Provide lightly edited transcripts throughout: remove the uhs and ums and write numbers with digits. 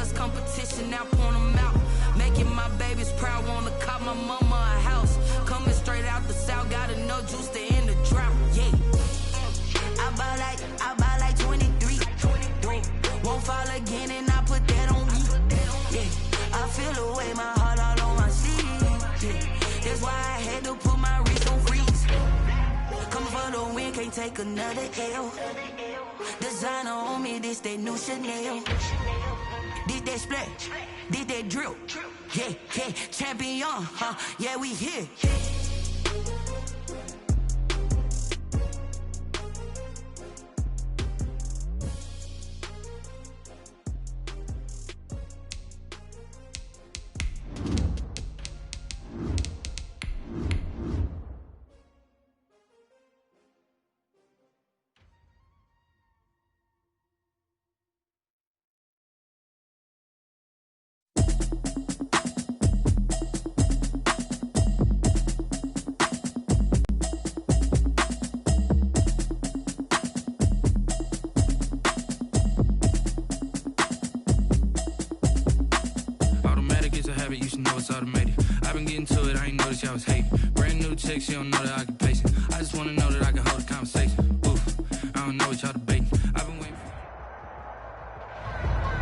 us competition, now point them out. Making my babies proud, wanna cop my mama a house. Coming straight out the south, got enough juice to end the drought. Yeah. I buy like 23. Won't fall again and I put that on me. Yeah. I feel the way, my heart all on my sleeve. Yeah. That's why I had to put my wrist on freeze. Coming for the win, can't take another L. Designer on me, this that new Chanel. Did that splash, did that drill. Yeah, yeah, champion, yeah, we here. You should know it's automated. I've been getting to it, I ain't noticed y'all was hating. Brand new chick, she don't know the occupation. I just wanna know that I can hold a conversation. Oof, I don't know what y'all debating. I've been waiting.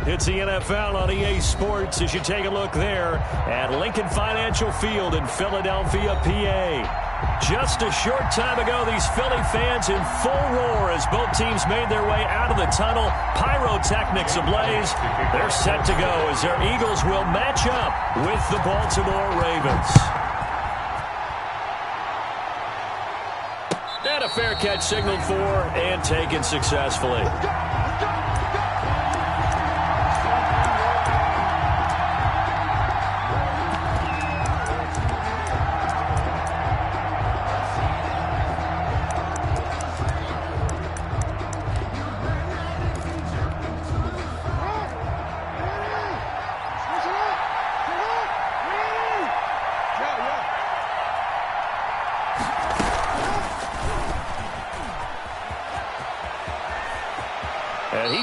It's the NFL on EA Sports as you take a look there at Lincoln Financial Field in Philadelphia, PA. Just a short time ago, these Philly fans in full roar as both teams made their way out of the tunnel. Pyrotechnics ablaze. They're set to go as their Eagles will match up with the Baltimore Ravens. And a fair catch signaled for and taken successfully.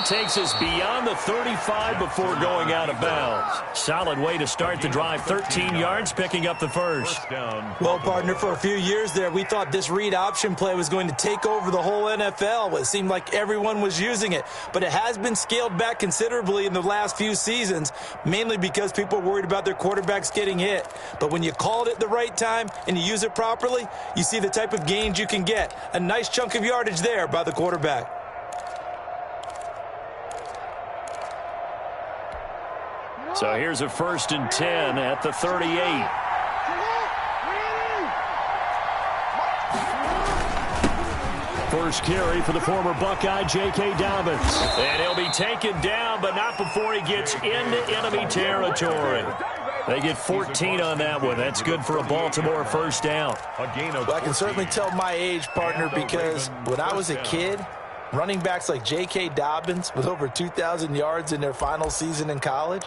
Takes us beyond the 35 before going out of bounds. Solid way to start the drive. 13 yards, picking up the first. Well, partner, for a few years there, we thought this read option play was going to take over the whole NFL. It seemed like everyone was using it, but it has been scaled back considerably in the last few seasons, mainly because people are worried about their quarterbacks getting hit. But when you call it at the right time and you use it properly, you see the type of gains you can get. A nice chunk of yardage there by the quarterback. So here's a 1st and 10 at the 38. First carry for the former Buckeye, J.K. Dobbins. And he'll be taken down, but not before he gets into enemy territory. They get 14 on that one. That's good for a Baltimore first down. Well, I can certainly tell my age, partner, because when I was a kid, running backs like J.K. Dobbins with over 2,000 yards in their final season in college,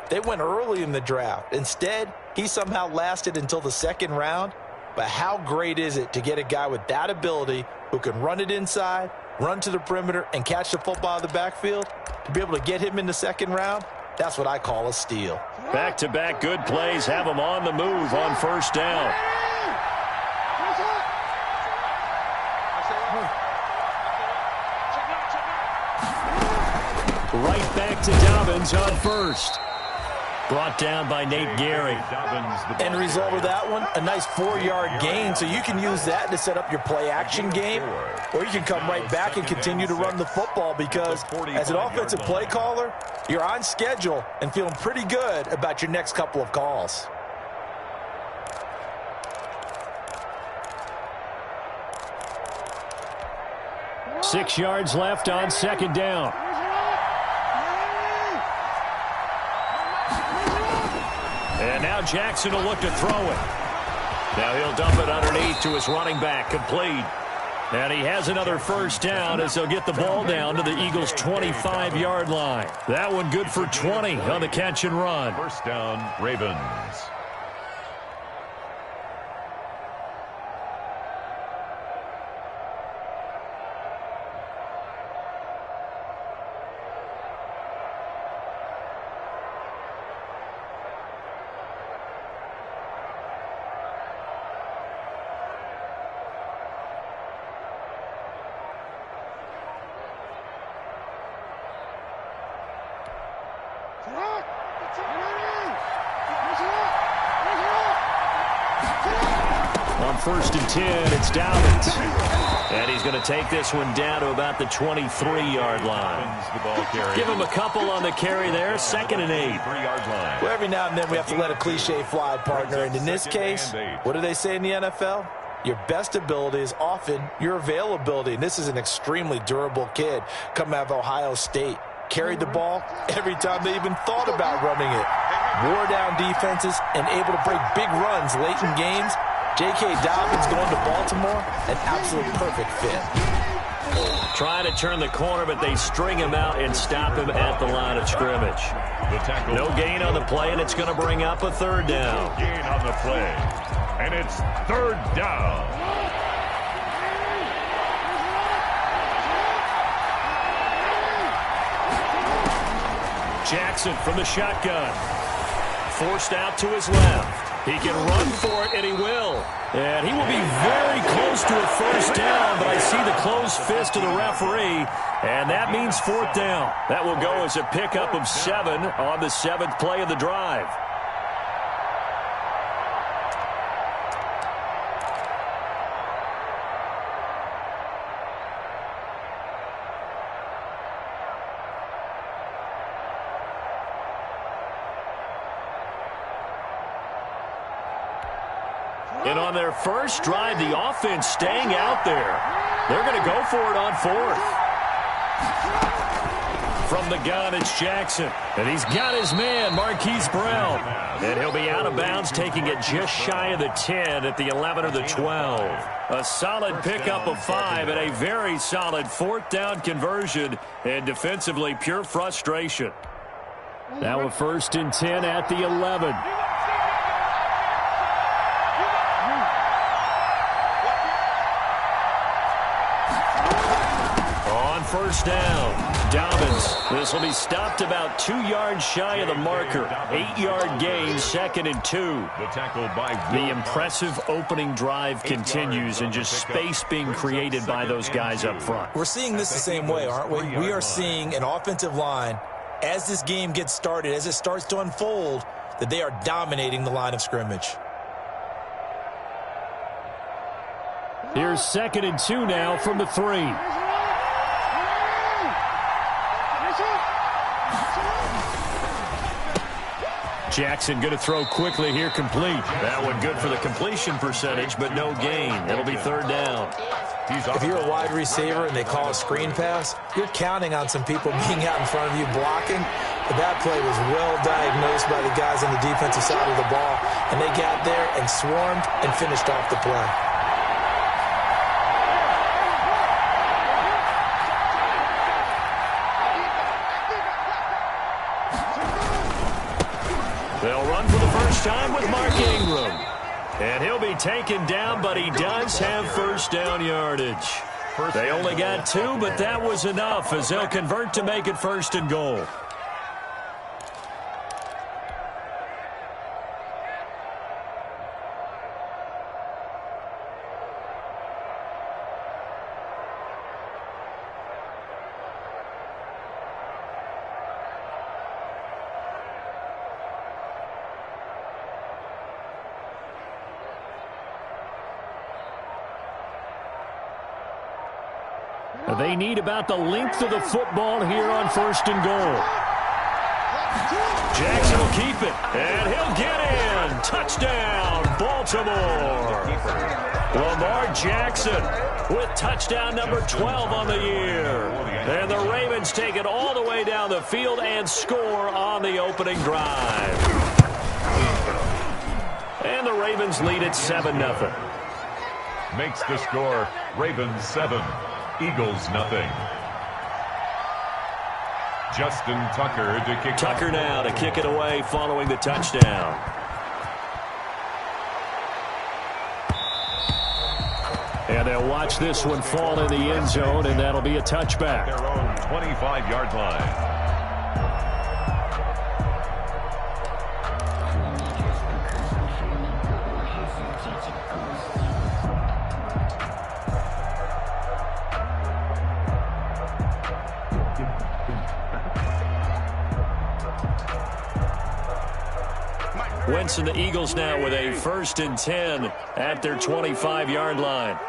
they went early in the draft. Instead, he somehow lasted until the 2nd round. But how great is it to get a guy with that ability who can run it inside, run to the perimeter, and catch the football out of the backfield? To be able to get him in the 2nd round, that's what I call a steal. Back-to-back good plays have him on the move on first down. Right back to Dobbins on first. Brought down by Nate Gary. End result of that one, a nice 4-yard gain, so you can use that to set up your play-action game, or you can come right back and continue to run the football because as an offensive play caller, you're on schedule and feeling pretty good about your next couple of calls. Six yards left on 2nd down. And now Jackson will look to throw it. Now he'll dump it underneath to his running back, complete. And he has another first down as they'll get the ball down to the Eagles' 25-yard line. That one good for 20 on the catch and run. First down, Ravens. On 1st and 10, it's Dobbins. And he's going to take this one down to about the 23-yard line. Give him a couple on the carry there. 2nd and 8. Well, every now and then we have to let a cliche fly, partner. And in this case, what do they say in the NFL? Your best ability is often your availability. And this is an extremely durable kid coming out of Ohio State. Carried the ball every time they even thought about running it. Wore down defenses and able to break big runs late in games. J.K. Dobbins going to Baltimore, an absolute perfect fit. Trying to turn the corner, but they string him out and stop him at the line of scrimmage. No gain on the play, and it's going to bring up a 3rd down. Gain on the play, and it's 3rd down. Jackson from the shotgun. Forced out to his left. He can run for it, and he will. And he will be very close to a 1st down, but I see the closed fist of the referee, and that means 4th down. That will go as a pickup of 7 on the 7th play of the drive. And on their first drive, the offense staying out there. They're going to go for it on 4th. From the gun, it's Jackson. And he's got his man, Marquise Brown. And he'll be out of bounds, taking it just shy of the 10 at the 11 or the 12. A solid pickup of 5 and a very solid 4th down conversion. And defensively, pure frustration. Now a 1st and 10 at the 11. First down. Dobbins. This will be stopped about 2 yards shy of the marker. 8-yard gain, 2nd and 2. The impressive opening drive continues, and just space being created by those guys up front. We're seeing this the same way, aren't we? We are seeing an offensive line, as this game gets started, as it starts to unfold, that they are dominating the line of scrimmage. Here's 2nd and 2 now from the 3. Jackson going to throw quickly here, complete. That one good for the completion percentage, but no gain. It'll be 3rd down. If you're a wide receiver and they call a screen pass, you're counting on some people being out in front of you blocking. But that play was well diagnosed by the guys on the defensive side of the ball, and they got there and swarmed and finished off the play. They'll run for the first time with Mark Ingram. And he'll be taken down, but he does have 1st down yardage. They only got 2, but that was enough as they'll convert to make it 1st and goal. They need about the length of the football here on 1st and goal. Jackson will keep it, and he'll get in. Touchdown, Baltimore. Lamar Jackson with touchdown number 12 on the year. And the Ravens take it all the way down the field and score on the opening drive. And the Ravens lead it 7-0. Makes the score Ravens 7. Eagles nothing. Justin Tucker to kick. Tucker now to kick it away following the touchdown. And they'll watch this one fall in the end zone, and that'll be a touchback. Their own 25-yard line. Wentz and the Eagles now with a 1st and 10 at their 25-yard line.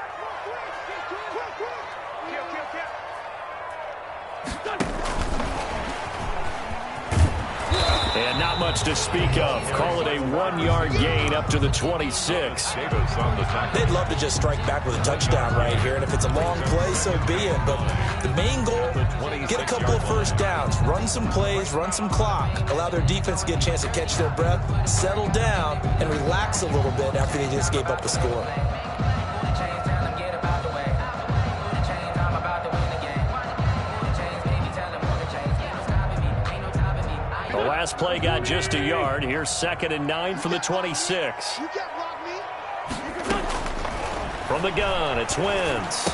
And not much to speak of. Call it a 1-yard gain up to the 26. They'd love to just strike back with a touchdown right here, and if it's a long play, so be it. But the main goal, get a couple of first downs, run some plays, run some clock, allow their defense to get a chance to catch their breath, settle down, and relax a little bit after they just gave up a score. The last play got just a yard. Here's 2nd and 9 from the 26. From the gun, it's Wentz.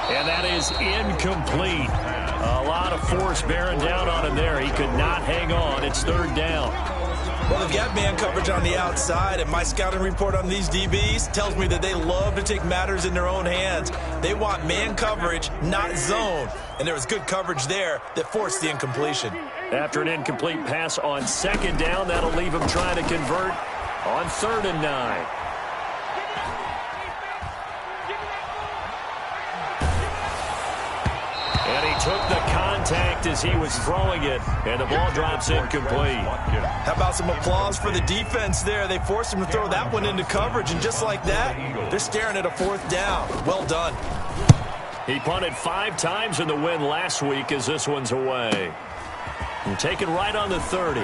And that is incomplete. A lot of force bearing down on him there. He could not hang on. It's 3rd down. Well, they've got man coverage on the outside, and my scouting report on these DBs tells me that they love to take matters in their own hands. They want man coverage, not zone. And there was good coverage there that forced the incompletion. After an incomplete pass on 2nd down, that'll leave him trying to convert on 3rd and 9. And he took the contact as he was throwing it, and the ball drops incomplete. How about some applause for the defense there? They forced him to throw that one into coverage, and just like that, they're staring at a 4th down. Well done. He punted 5 times in the win last week as this one's away. And taken right on the 30.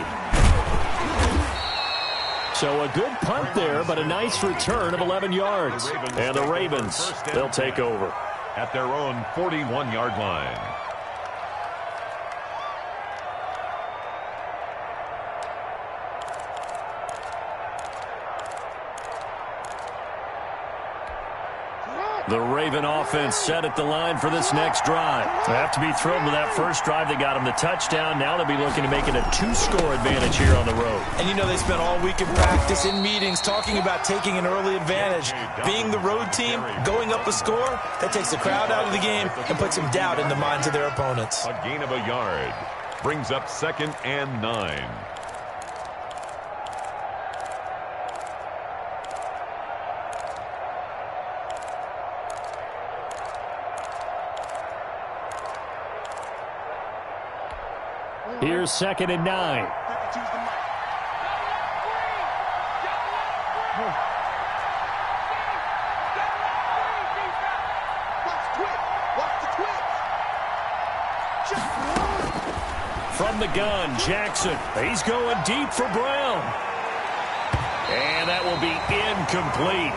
So a good punt there, but a nice return of 11 yards. And the Ravens, they'll take over at their own 41-yard line. The Raven offense set at the line for this next drive. They have to be thrilled with that first drive that got them the touchdown. Now they'll be looking to make it a 2-score advantage here on the road. And you know they spent all week in practice, in meetings, talking about taking an early advantage. Being the road team, going up a score, that takes the crowd out of the game and puts some doubt in the minds of their opponents. A gain of a yard brings up 2nd and 9. Here's 2nd and 9. From the gun, Jackson. He's going deep for Brown. And that will be incomplete.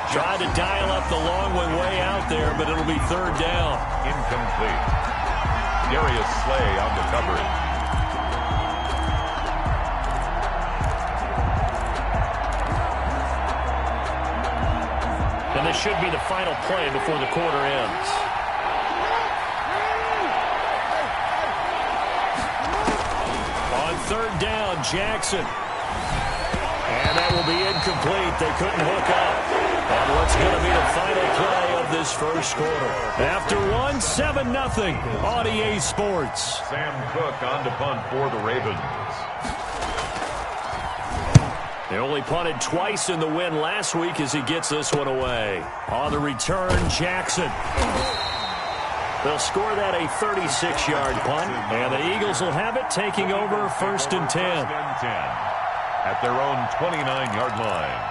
Tried to dial up the long one way out there, but it'll be 3rd down. Incomplete. Darius Slay on the coverage. And this should be the final play before the quarter ends. On 3rd down, Jackson. And that will be incomplete. They couldn't hook up. And what's going to be the final play of this first quarter? After 1, 7-0 on EA Sports. Sam Cook on to punt for the Ravens. They only punted twice in the win last week as he gets this one away. On the return, Jackson. They'll score that a 36-yard punt, and the Eagles will have it taking over 1st and 10. 1st and 10 at their own 29-yard line.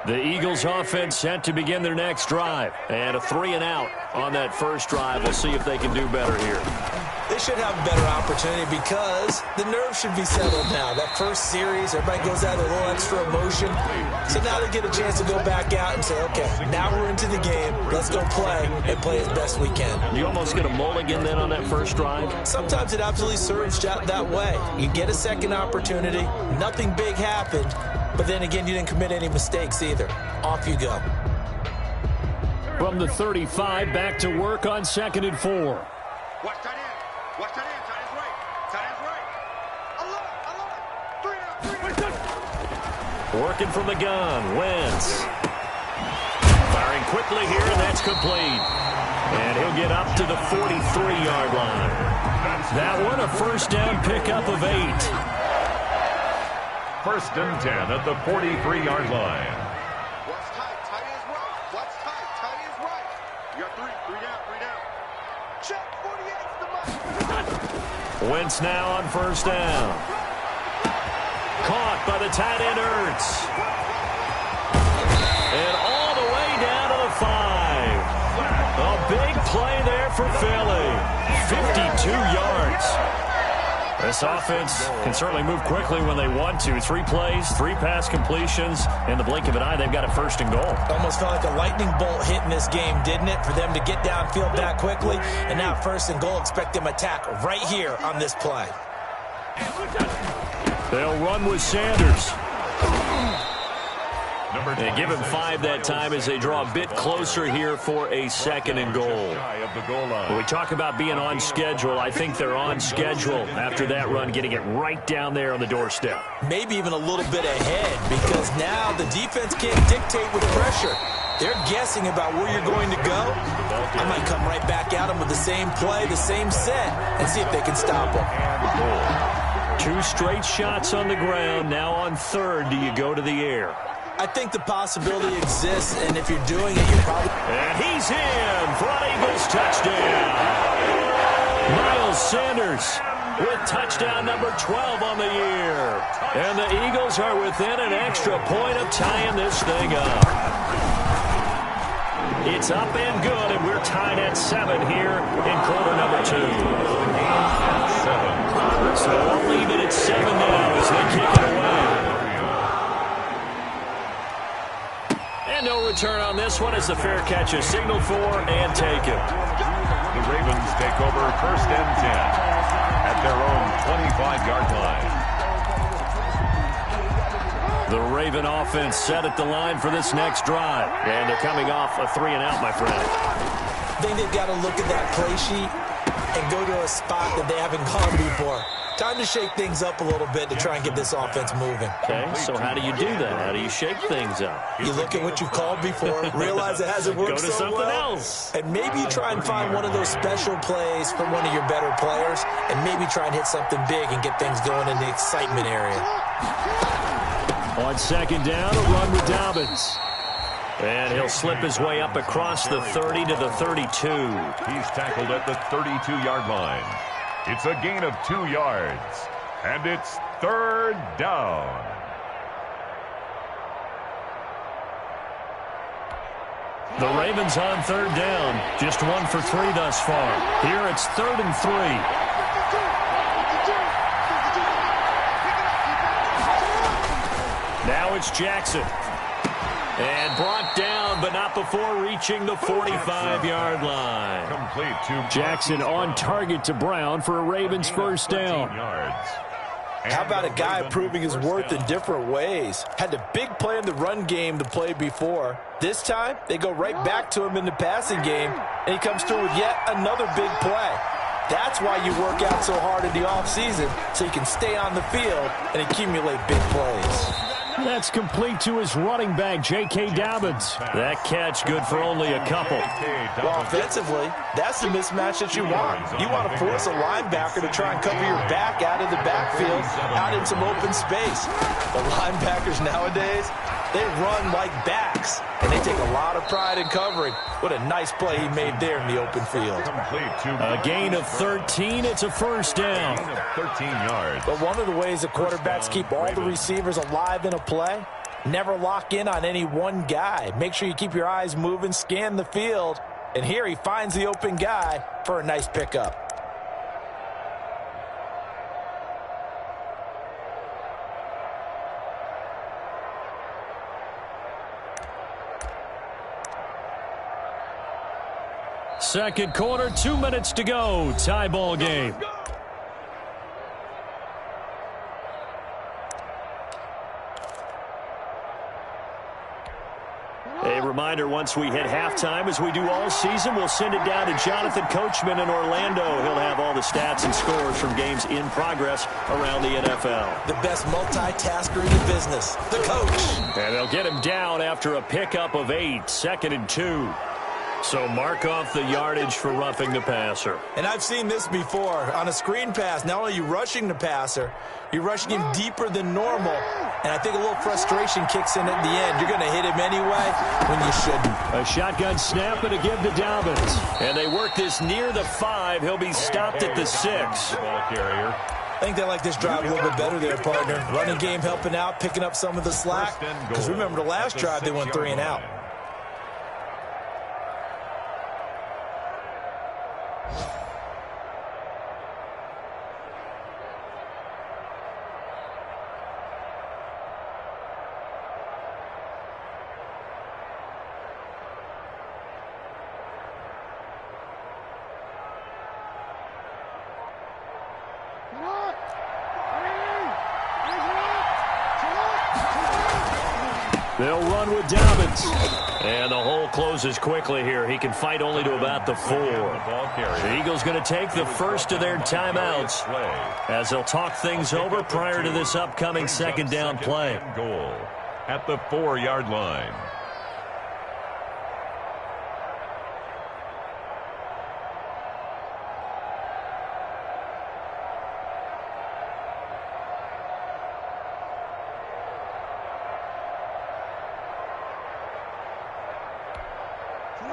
The Eagles offense set to begin their next drive. And a 3-and-out on that first drive. We'll see if they can do better here. They should have a better opportunity because the nerves should be settled now. That first series, everybody goes out with a little extra emotion. So now they get a chance to go back out and say, okay, now we're into the game. Let's go play and play as best we can. You almost get a mulligan then on that first drive? Sometimes it absolutely serves that way. You get a second opportunity. Nothing big happened. But then again, you didn't commit any mistakes either. Off you go. From the 35, back to work on 2nd and 4. Watch tight end. Watch tight end. Tight end's right. Tight end's right. I love it. 3 out. Working from the gun. Wentz. Firing quickly here, and that's complete. And he'll get up to the 43-yard line. That one, a first down pickup of 8. First and 10 at the 43-yard line. What's tight? Tight is right. What's tight? Tight is right. You got three down. Check 48's the money. Wentz now on first down. Caught by the tight end Ertz. And all the way down to the 5. A big play there for Philly. 52 yards. This offense can certainly move quickly when they want to. 3 plays, 3 pass completions. In the blink of an eye, they've got a first and goal. Almost felt like a lightning bolt hit in this game, didn't it? For them to get downfield that quickly. And now first and goal, expect them to attack right here on this play. They'll run with Sanders. They give him 5 that time as they draw a bit closer here for a second and goal. When we talk about being on schedule, I think they're on schedule after that run, getting it right down there on the doorstep. Maybe even a little bit ahead, because now the defense can't dictate with pressure. They're guessing about where you're going to go. I might come right back at them with the same play, the same set, and see if they can stop them. 2 straight shots on the ground. Now on third, do you go to the air? I think the possibility exists, and if you're doing it, you're probably... And he's in for an Eagles touchdown. Miles Sanders with touchdown number 12 on the year. And the Eagles are within an extra point of tying this thing up. It's up and good, and we're tied at 7 here in quarter number 2. 7. So we'll leave it at 7 now as they kick it away. And no return on this one as the fair catch is signaled for and taken. The Ravens take over first and 10 at their own 25-yard line. The Raven offense set at the line for this next drive. And they're coming off a 3-and-out, my friend. I think they've got to look at that play sheet and go to a spot that they haven't gone before. Time to shake things up a little bit to try and get this offense moving. Okay, so how do you do that? How do you shake things up? You look at what you've called before, realize it hasn't worked so well. Go to something else. And maybe you try and find one of those special plays from one of your better players, and maybe try and hit something big and get things going in the excitement area. On second down, a run with Dobbins. And he'll slip his way up across the 30 to the 32. He's tackled at the 32-yard line. It's a gain of 2 yards, and it's third down. The Ravens on third down, just 1 for 3 thus far. Here it's 3rd and 3. Now it's Jackson. And brought down, but not before reaching the 45-yard line. Complete to Jackson on target to Brown for a Ravens first down. How about a guy proving his worth in different ways? Had a big play in the run game to play before. This time, they go right back to him in the passing game, and he comes through with yet another big play. That's why you work out so hard in the offseason, so you can stay on the field and accumulate big plays. That's complete to his running back, J.K. Dobbins. That catch good for only a couple. Well, offensively, that's the mismatch that you want. You want to force a linebacker to try and cover your back out of the backfield, out in some open space. The linebackers nowadays, they run like backs, and they take a lot of pride in covering. What a nice play he made there in the open field. A gain of 13. It's a first down. 13 yards. But one of the ways the quarterbacks keep all the receivers alive in a play, never lock in on any one guy. Make sure you keep your eyes moving, scan the field, and here he finds the open guy for a nice pickup. Second quarter, 2 minutes to go. Tie ball game. A reminder, once we hit halftime, as we do all season, we'll send it down to Jonathan Coachman in Orlando. He'll have all the stats and scores from games in progress around the NFL. The best multitasker in the business, the coach. And they'll get him down after a pickup of 8, 2nd and 2. So mark off the yardage for roughing the passer. And I've seen this before. On a screen pass, not only are you rushing the passer, you're rushing him deeper than normal. And I think a little frustration kicks in at the end. You're going to hit him anyway when you shouldn't. A shotgun snap and a give to Dobbins. And they work this near the 5. He'll be stopped at the 6. Ball carrier. I think they like this drive a little bit better there, partner. Running game helping out, picking up some of the slack. Because remember, the last drive they went 3 and out. They'll run with Dobbins. And the hole closes quickly here. He can fight only to about the 4. The Eagles going to take the first of their timeouts as they'll talk things over prior to this upcoming second down play. Goal at the 4-yard line.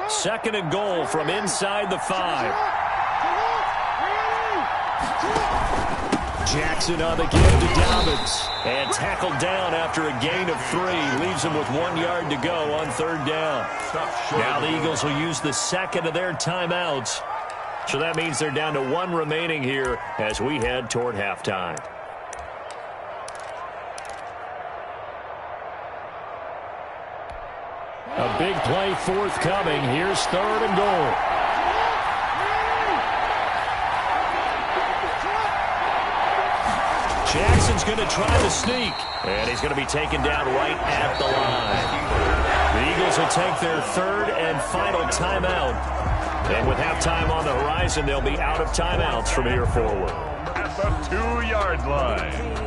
Second and goal from inside the 5. Jackson on the give to Dobbins. And tackled down after a gain of 3. Leaves him with 1 yard to go on 3rd down. Now the Eagles will use the second of their timeouts. So that means they're down to 1 remaining here as we head toward halftime. A big play forthcoming. Here's 3rd and goal. Jackson's going to try the sneak. And he's going to be taken down right at the line. The Eagles will take their 3rd and final timeout. And with halftime on the horizon, they'll be out of timeouts from here forward. At the 2-yard line.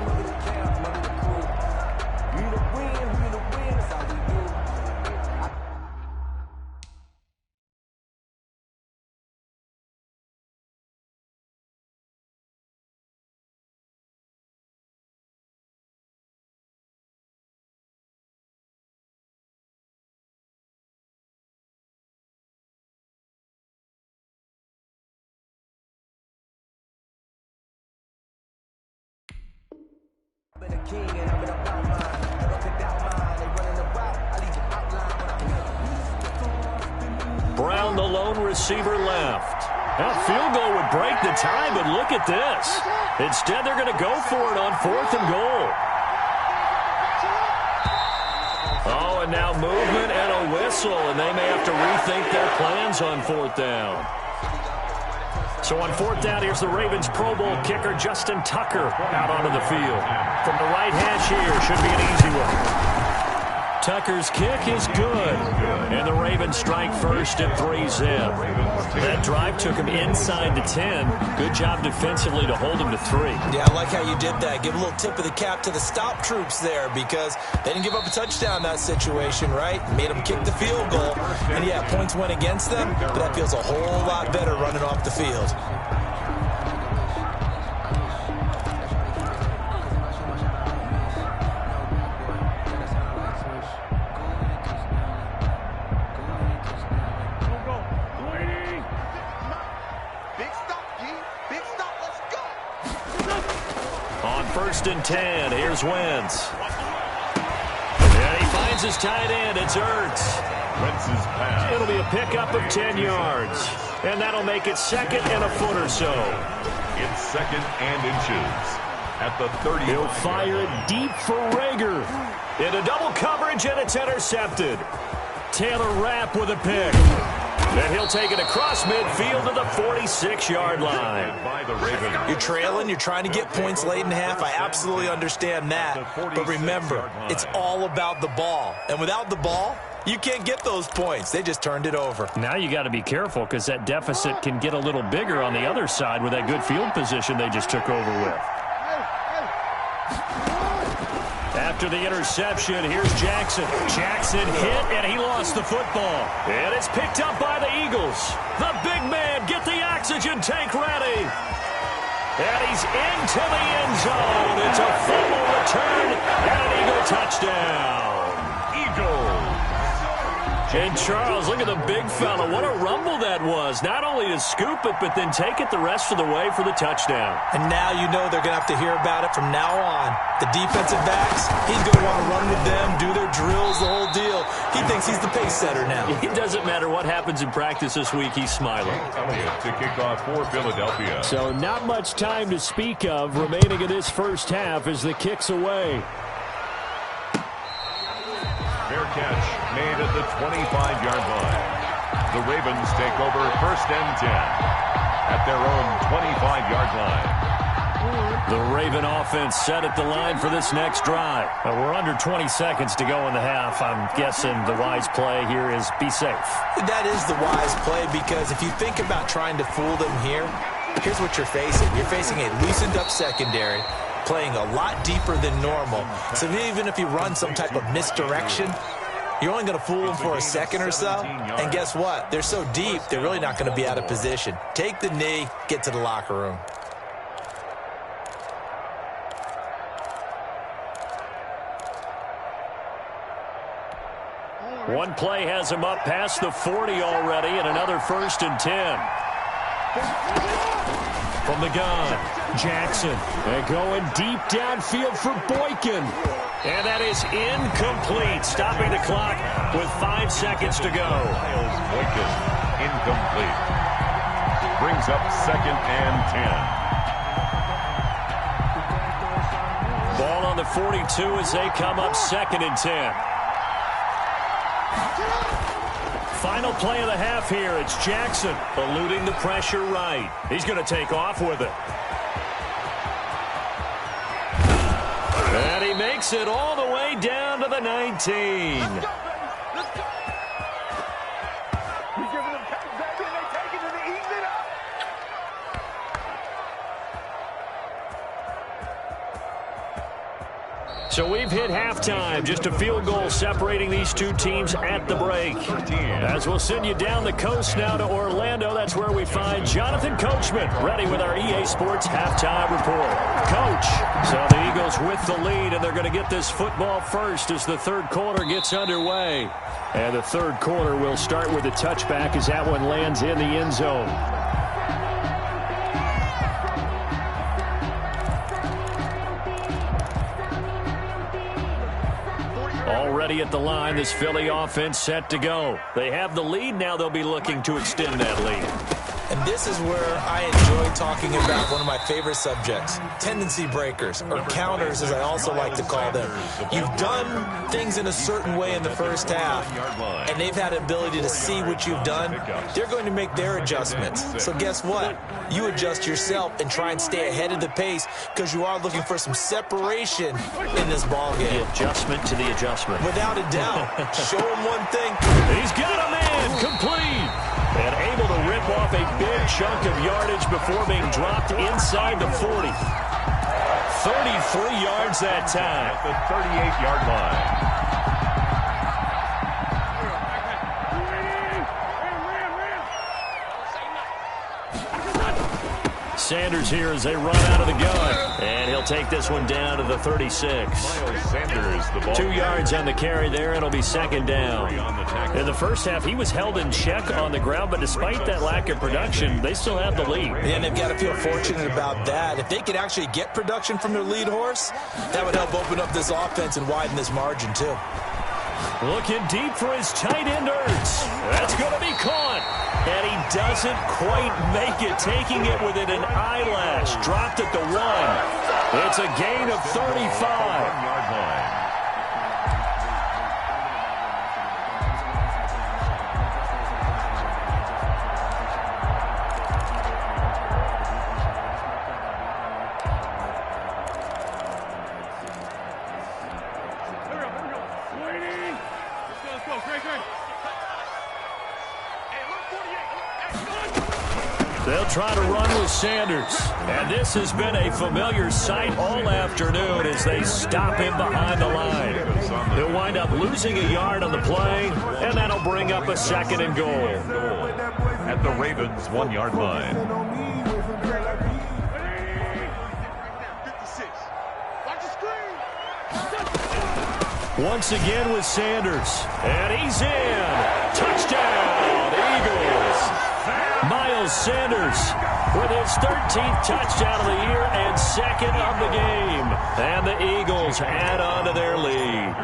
Brown, the lone receiver, left. That field goal would break the tie, but look at this. Instead, they're going to go for it on 4th and goal. Oh, and now movement and a whistle, and they may have to rethink their plans on 4th down. So on 4th down, here's the Ravens Pro Bowl kicker, Justin Tucker, out onto the field. From the right hash here, should be an easy one. Tucker's kick is good. And the Ravens strike first at 3-zip. That drive took him inside the 10. Good job defensively to hold him to 3. Yeah, I like how you did that. Give a little tip of the cap to the stop troops there because they didn't give up a touchdown in that situation, right? Made them kick the field goal. And, yeah, points went against them, but that feels a whole lot better running off the field. First and 10. Here's Wentz. And he finds his tight end. It's Ertz. Wentz's pass. It'll be a pickup of 10 yards. And that'll make it 2nd and a foot or so. It's 2nd and inches. At the 30. He'll fire it deep for Rager. Into double coverage, and it's intercepted. Taylor Rapp with a pick. And he'll take it across midfield to the 46-yard line. You're trailing. You're trying to get points late in half. I absolutely understand that. But remember, it's all about the ball. And without the ball, You can't get those points. They just turned it over. Now you got to be careful because that deficit can get a little bigger on the other side with that good field position they just took over with. After the interception, here's Jackson. Jackson hit, and he lost the football. And it's picked up by the Eagles. The big man, get the oxygen tank ready. And he's into the end zone. It's a fumble return and an Eagle touchdown. Eagles. And Charles, look at the big fella. What a rumble that was. Not only to scoop it, but then take it the rest of the way for the touchdown. And now you know they're going to have to hear about it from now on. The defensive backs, he's going to want to run with them, do their drills, the whole deal. He thinks he's the pace setter now. It doesn't matter what happens in practice this week. He's smiling. Elliott to kick off for Philadelphia. So not much time to speak of remaining in this first half as the kick's away. Fair catch made at the 25-yard line. The Ravens take over 1st and 10 at their own 25-yard line. The Raven offense set at the line for this next drive. We're under 20 seconds to go in the half. I'm guessing the wise play here is be safe. That is the wise play because if you think about trying to fool them here, here's what you're facing. You're facing a loosened-up secondary, playing a lot deeper than normal. So even if you run some type of misdirection, you're only going to fool them for a second or so. And guess what? They're so deep, they're really not going to be out of position. Take the knee, get to the locker room. One play has him up past the 40 already, and another 1st and 10. From the gun, Jackson. They're going deep downfield for Boykin. And that is incomplete, stopping the clock with 5 seconds to go. Miles Boykin, incomplete. Brings up 2nd and 10. Ball on the 42 as they come up 2nd and 10. Final play of the half here. It's Jackson eluding the pressure right. He's going to take off with it. And he makes it all the way down to the 19. Let's go. Let's go. He's giving them back and they take it and they ease it up. So we've hit halftime. Just a field goal separating these two teams at the break. As we'll send you down the coast now to Orlando, that's where we find Jonathan Coachman ready with our EA Sports halftime report. Coach, so the Eagles with the lead, and they're going to get this football first as the third quarter gets underway. And the third quarter will start with a touchback as that one lands in the end zone. Already at the line, this Philly offense set to go. They have the lead. Now they'll be looking to extend that lead. And this is where I enjoy talking about one of my favorite subjects, tendency breakers, or counters as I also like to call them. You've done things in a certain way in the first half, and they've had the ability to see what you've done. They're going to make their adjustments. So guess what? You adjust yourself and try and stay ahead of the pace because you are looking for some separation in this ball game. The adjustment to the adjustment. Without a doubt. Show him one thing. He's got a man complete. And able to rip off a big chunk of yardage before being dropped inside the 40. 33 yards that time. At the 38-yard line. Sanders here as they run out of the gun. And he'll take this one down to the 36. Miles Sanders, the ball 2 yards on the carry there, and it'll be second down. In the first half, he was held in check on the ground, but despite that lack of production, they still have the lead. And they've got to feel fortunate about that. If they could actually get production from their lead horse, that would help open up this offense and widen this margin, too. Looking deep for his tight end, Ertz. That's going to be caught. And he doesn't quite make it, taking it within an eyelash. Dropped at the 1. It's a gain of 35. 1-yard line. They'll try to run with Sanders. And this has been a familiar sight all afternoon as they stop him behind the line. He'll wind up losing a yard on the play, and that'll bring up a 2nd and goal. At the Ravens' 1-yard line. Once again with Sanders. And he's in. Touchdown, Eagles. Miles Sanders with his 13th touchdown of the year and 2nd of the game. And the Eagles add on to their lead.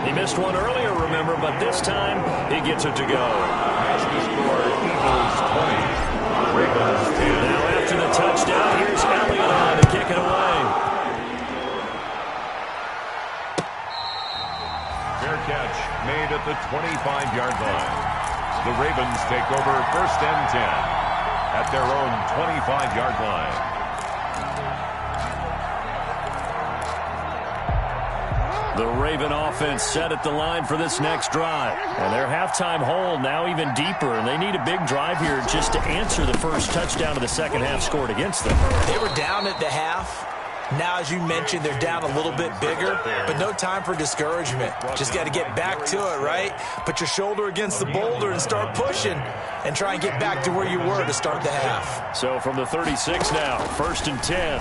He missed one earlier, remember, but this time he gets it to go. Eagles 20, Ravens 10. Now after the touchdown, here's Elliott on to kick it away. Fair catch made at the 25-yard line. The Ravens take over 1st and 10 at their own 25-yard line. The Raven offense set at the line for this next drive. And their halftime hole now even deeper, and they need a big drive here just to answer the first touchdown of the second half scored against them. They were down at the half. Now, as you mentioned, they're down a little bit bigger, but no time for discouragement. Just got to get back to it, right? Put your shoulder against the boulder and start pushing and try and get back to where you were to start the half. So from the 36 now, 1st and 10.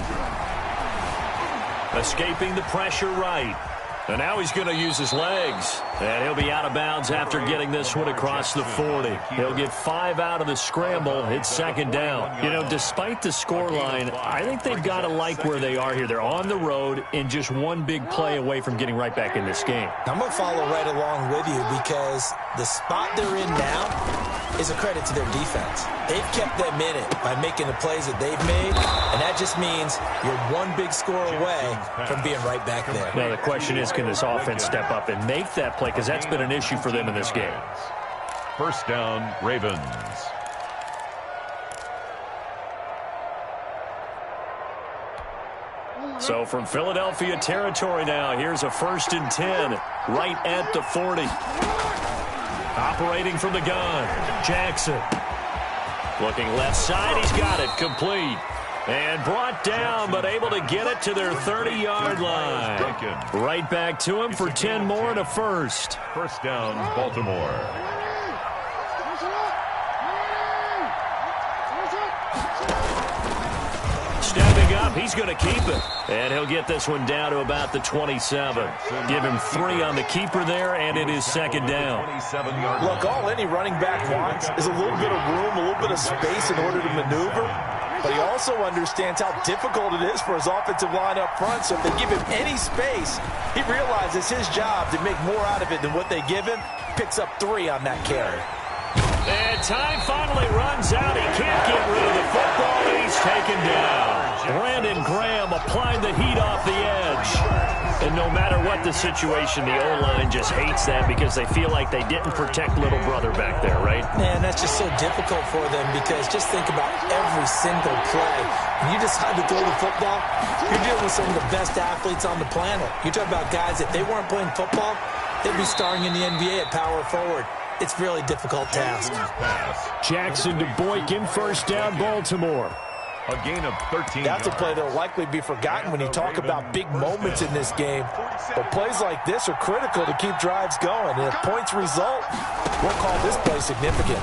Escaping the pressure right. And now he's going to use his legs. And he'll be out of bounds after getting this one across the 40. He'll get 5 out of the scramble. It's 2nd down. You know, despite the scoreline, I think they've got to like where they are here. They're on the road and just one big play away from getting right back in this game. I'm going to follow right along with you because the spot they're in now is a credit to their defense. They've kept them in it by making the plays that they've made, and that just means you're one big score away from being right back there. Now the question is, can this offense step up and make that play? Because that's been an issue for them in this game. 1st down, Ravens. So from Philadelphia territory now, here's a 1st and 10 right at the 40. Operating from the gun, Jackson. Looking left side, he's got it, complete. And brought down, but able to get it to their 30-yard line. Right back to him for 10 more and a 1st. 1st down, Baltimore. Stepping up, he's going to keep it. And he'll get this one down to about the 27. Give him 3 on the keeper there, and it is 2nd down. Look, all any running back wants is a little bit of room, a little bit of space in order to maneuver. But he also understands how difficult it is for his offensive line up front. So if they give him any space, he realizes his job to make more out of it than what they give him. Picks up 3 on that carry. And time finally runs out. He can't get rid of the football, and he's taken down. Brandon Graham applied the heat off the edge. And no matter what the situation, the O-line just hates that because they feel like they didn't protect little brother back there, right? Man, that's just so difficult for them because just think about every single play. When you decide to throw the football, you're dealing with some of the best athletes on the planet. You're talking about guys, if they weren't playing football, they'd be starring in the NBA at power forward. It's a really difficult task. Jackson to Boykin, 1st down, Baltimore. A gain of 13. That's a play that will likely be forgotten when you talk about big moments in this game. But plays like this are critical to keep drives going. And if points result, we'll call this play significant.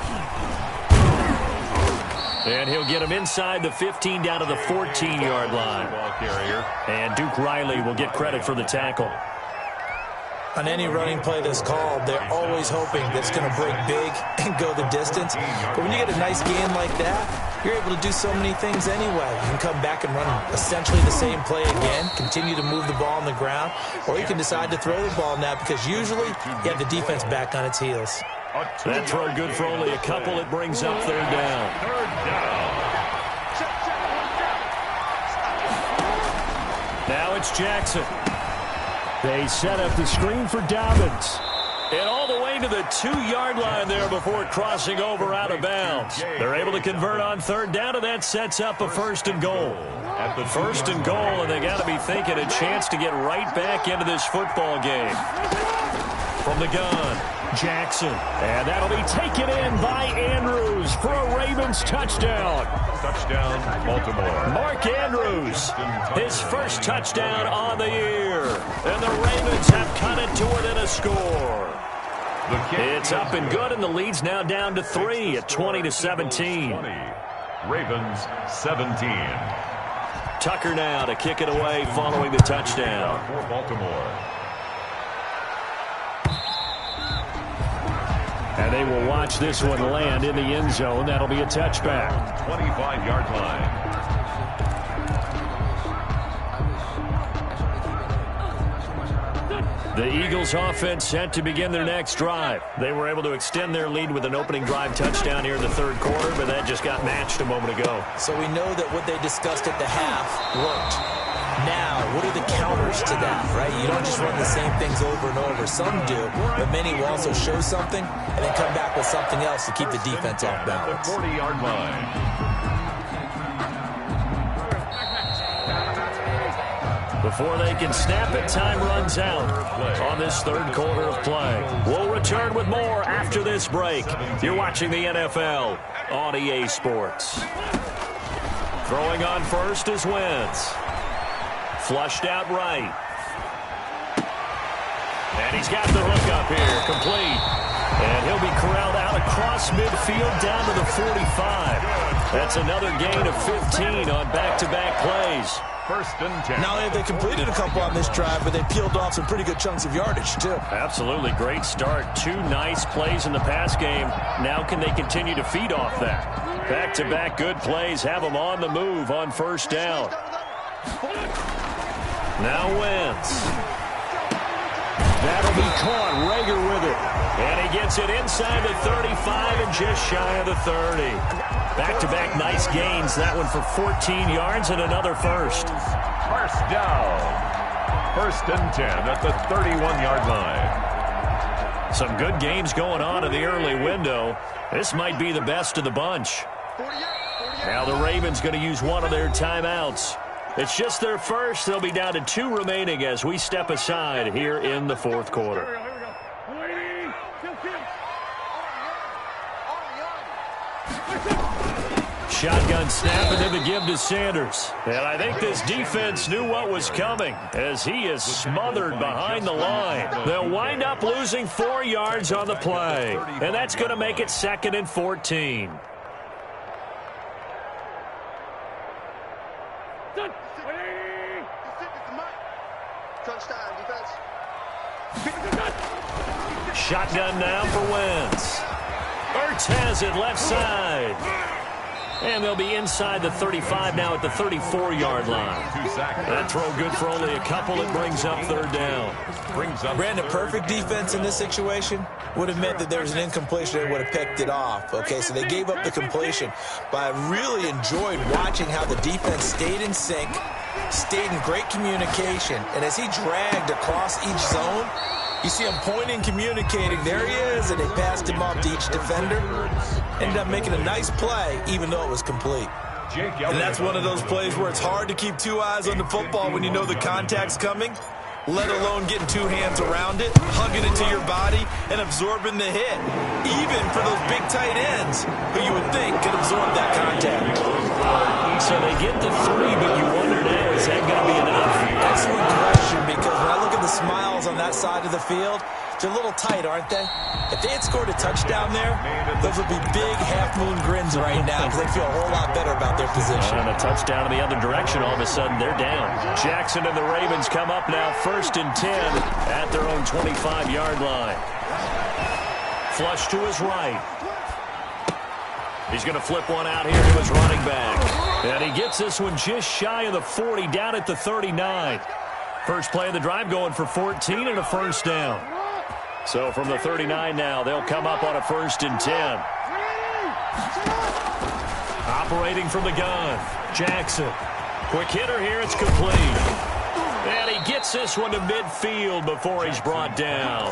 And he'll get him inside the 15 down to the 14-yard line. And Duke Riley will get credit for the tackle. On any running play that's called, they're always hoping that it's going to break big and go the distance. But when you get a nice gain like that, you're able to do so many things anyway. You can come back and run essentially the same play again, continue to move the ball on the ground, or you can decide to throw the ball now because usually you have the defense back on its heels. That throw good for only a couple. It brings up 3rd down. 3rd down. Now it's Jackson. They set up the screen for Dobbins. And all the way to the 2-yard line there before crossing over out of bounds. They're able to convert on 3rd down, and that sets up a 1st and goal. At the 1st and goal, and they got to be thinking a chance to get right back into this football game. From the gun, Jackson. And that'll be taken in by Andrews for a Ravens touchdown. Touchdown, Baltimore. Mark Andrews, his first touchdown on the year. And the Ravens have cut it to within a score. It's up and good, and the lead's now down to 3 at 20-17. Ravens 17. Tucker now to kick it away following the touchdown. For Baltimore. And they will watch this one land in the end zone. That'll be a touchback. 25-yard line. The Eagles offense set to begin their next drive. They were able to extend their lead with an opening drive touchdown here in the third quarter, but that just got matched a moment ago. So we know that what they discussed at the half worked. Now, what are the counters to that, right? You don't just run the same things over and over. Some do, but many will also show something and then come back with something else to keep the defense off balance. 40-yard line. Before they can snap it, time runs out on this third quarter of play. We'll return with more after this break. You're watching the NFL on EA Sports. Throwing on first is Wentz. Flushed out right. And he's got the hook up here, complete. And he'll be corralled out across midfield down to the 45. That's another gain of 15 on back-to-back plays. First and 10. Not only have they completed a couple on this drive, but they peeled off some pretty good chunks of yardage, too. Absolutely. Great start. 2 nice plays in the pass game. Now can they continue to feed off that? Back-to-back good plays have them on the move on first down. Now Wentz. That'll be caught. Rager with it. And he gets it inside the 35 and just shy of the 30. Back-to-back nice gains. That one for 14 yards and another first. First down. First and 10 at the 31-yard line. Some good games going on in the early window. This might be the best of the bunch. Now the Ravens going to use one of their timeouts. It's just their first. They'll be down to 2 remaining as we step aside here in the fourth quarter. Shotgun snap and then the give to Sanders. And I think this defense knew what was coming as he is smothered behind the line. They'll wind up losing 4 yards on the play. And that's going to make it 2nd and 14. Touchdown, defense. Shotgun now for Wentz. Ertz has it left side. And they'll be inside the 35 now at the 34-yard line. That throw good for only a couple. It brings up third down. Brandon, perfect defense in this situation would have meant that there was an incompletion. They would have picked it off. Okay, so they gave up the completion. But I really enjoyed watching how the defense stayed in sync, stayed in great communication. And as he dragged across each zone, you see him pointing, communicating. There he is, and they passed him off to each defender. Ended up making a nice play, even though it was complete. And that's one of those plays where it's hard to keep 2 eyes on the football when you know the contact's coming, let alone getting 2 hands around it, hugging it to your body, and absorbing the hit. Even for those big tight ends, who you would think could absorb that contact. So they get to 3, but you wonder now, is that going to be enough? Excellent question, because when I look at the smiles on that side of the field, they're a little tight, aren't they? If they had scored a touchdown there, those would be big half-moon grins right now because they feel a whole lot better about their position. And a touchdown in the other direction, all of a sudden they're down. Jackson and the Ravens come up now 1st and 10 at their own 25-yard line. Flush to his right. He's going to flip one out here to his running back. And he gets this one just shy of the 40, down at the 39. First play of the drive going for 14 and a first down. So from the 39 now, they'll come up on a 1st and 10. Operating from the gun, Jackson. Quick hitter here, it's complete. And he gets this one to midfield before he's brought down.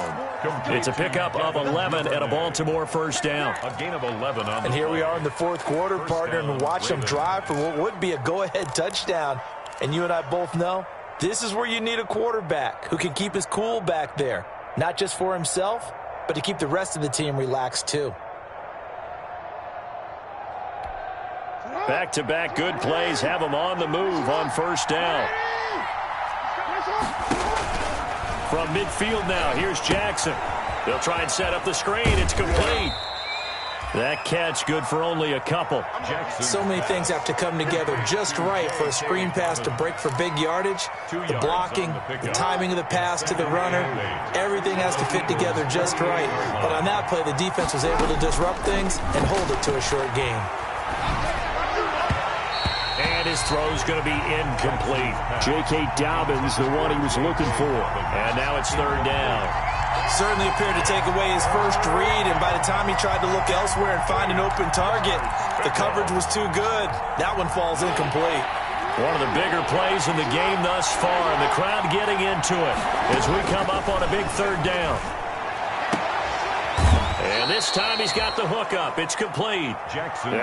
It's a pickup of 11 and a Baltimore first down. A gain of 11 on And here we are in the fourth quarter, partner, and watch them drive for what would be a go-ahead touchdown. And you and I both know this is where you need a quarterback who can keep his cool back there. Not just for himself, but to keep the rest of the team relaxed too. Back-to-back good plays have them on the move on first down. From midfield now, here's Jackson. They'll try and set up the screen. It's complete. That catch good for only a couple. So many things have to come together just right for a screen pass to break for big yardage. The blocking, the timing of the pass to the runner, everything has to fit together just right. But on that play, the defense was able to disrupt things and hold it to a short gain. And his throw's going to be incomplete. J.K. Dobbins, the one he was looking for. And now it's third down. Certainly appeared to take away his first read, and by the time he tried to look elsewhere and find an open target, the coverage was too good. That one falls incomplete. One of the bigger plays in the game thus far, and the crowd getting into it as we come up on a big third down. And this time he's got the hook up. It's complete.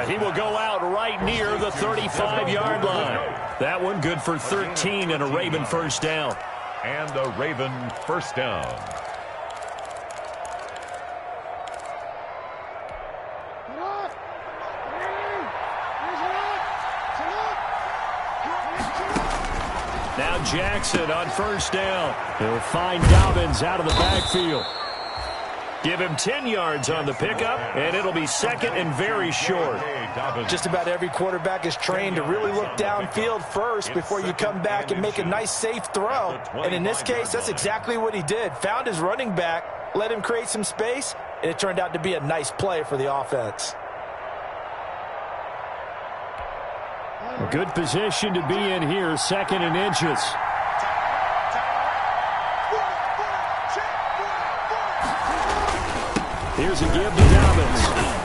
He will go out right near the 35-yard line. That one good for 13 and a Raven first down. And a Raven first down. Now Jackson on first down. He'll find Dobbins out of the backfield. Give him 10 yards on the pickup, and it'll be second and very short. Just about every quarterback is trained to really look downfield first before you come back and make a nice, safe throw. And in this case, that's exactly what he did. Found his running back, let him create some space, and it turned out to be a nice play for the offense. A good position to be in here, second and inches. Here's a give to Dobbins.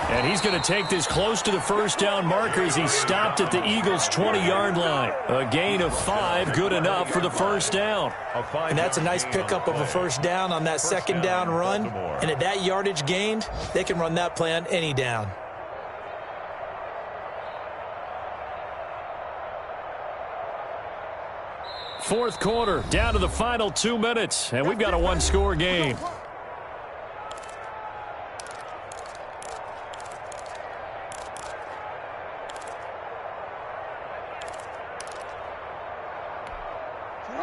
And he's going to take this close to the first down marker as he stopped at the Eagles' 20-yard line. A gain of 5, good enough for the first down. And that's a nice pickup of a first down on that second down run. And at that yardage gained, they can run that play on any down. Fourth quarter, down to the final 2 minutes, and we've got a one-score game.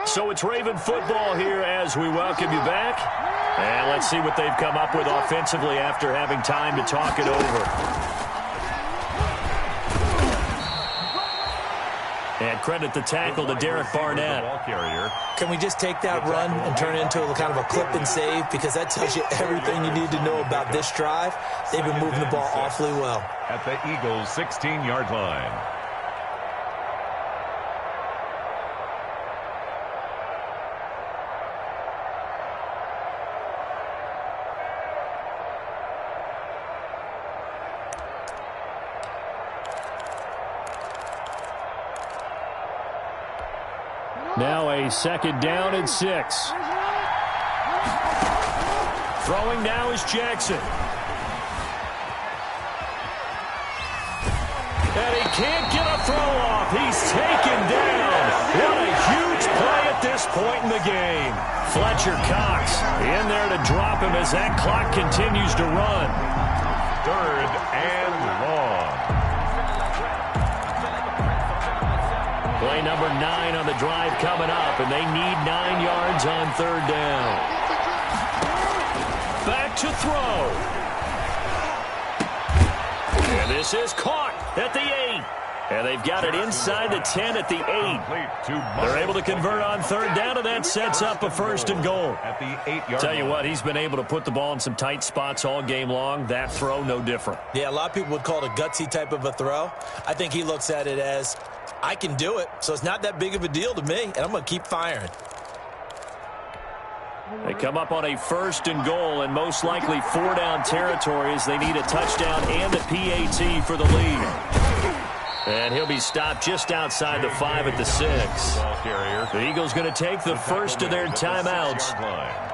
So it's Raven football here as we welcome you back. And let's see what they've come up with offensively after having time to talk it over. And credit the tackle to Derek Barnett. Can we just take that run and turn it into a kind of a clip and save? Because that tells you everything you need to know about this drive. They've been moving the ball awfully well. At the Eagles' 16-yard line. Now a second down and 6. Throwing now is Jackson. And he can't get a throw off. He's taken down. What a huge play at this point in the game. Fletcher Cox in there to drop him as that clock continues to run. Third and long. Play number 9 on the drive coming up, and they need 9 yards on third down. Back to throw. And this is caught at the 8. And they've got it inside the 10 at the 8. They're able to convert on third down, and that sets up a first and goal. At the 8-yard Tell you what, he's been able to put the ball in some tight spots all game long. That throw, no different. Yeah, a lot of people would call it a gutsy type of a throw. I think he looks at it as, I can do it, so it's not that big of a deal to me, and I'm going to keep firing. They come up on a first and goal, and most likely 4-down territory as they need a touchdown and a PAT for the lead. And he'll be stopped just outside the 5 at the 6. The Eagles going to take the first of their timeouts.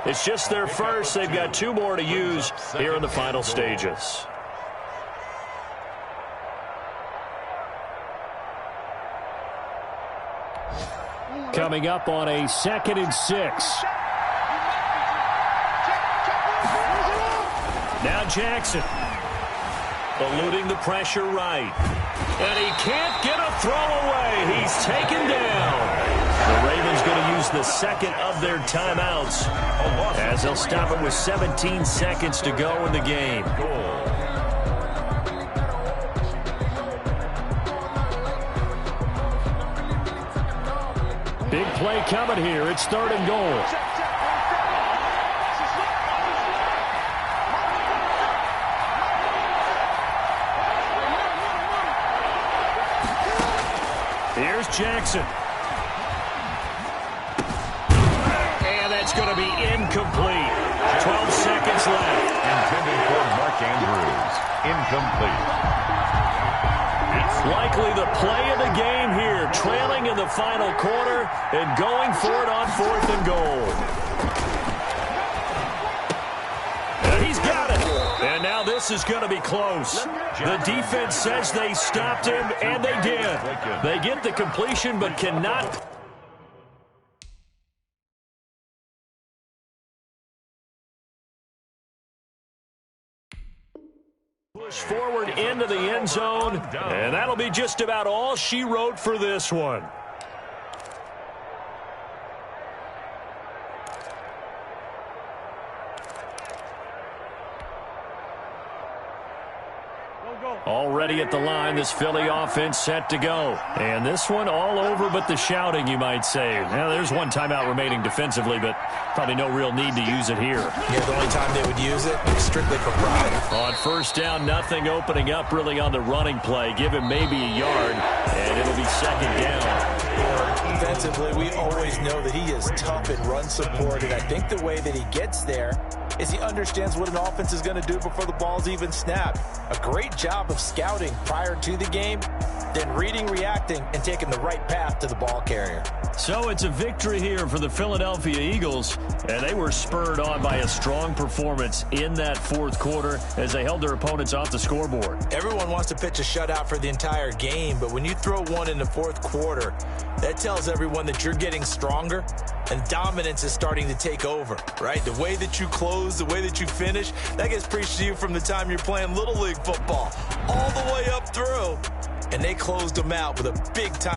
It's just their first. They've got 2 more to use here in the final stages. Coming up on a second and 6. Now Jackson. Eluding the pressure right. And he can't get a throw away. He's taken down. The Ravens going to use the second of their timeouts as they'll stop it with 17 seconds to go in the game. Big play coming here. It's 3rd and goal. Here's Jackson. And that's going to be incomplete. 12 seconds left. Intended for Mark Andrews. Incomplete. Likely the play of the game here. Trailing in the final quarter and going for it on 4th and goal. And he's got it. And now this is going to be close. The defense says they stopped him, and they did. They get the completion but cannot push forward into the end zone, and that'll be just about all she wrote for this one. Already at the line, this Philly offense set to go. And this one all over but the shouting, you might say. Now, there's one timeout remaining defensively, but probably no real need to use it here. Yeah, the only time they would use it is strictly for pride. On 1st down, nothing opening up really on the running play. Give him maybe a yard, and it'll be 2nd down. Defensively, we always know that he is tough in run support, and I think the way that he gets there is he understands what an offense is going to do before the ball's even snapped. A great job of scouting prior to the game, then reading, reacting, and taking the right path to the ball carrier. So it's a victory here for the Philadelphia Eagles, and they were spurred on by a strong performance in that 4th quarter as they held their opponents off the scoreboard. Everyone wants to pitch a shutout for the entire game, but when you throw one in the 4th quarter, that tells everyone that you're getting stronger and dominance is starting to take over, right? The way that you close, the way that you finish, that gets preached to you from the time you're playing Little League football all the way up through, and they closed them out with a big time.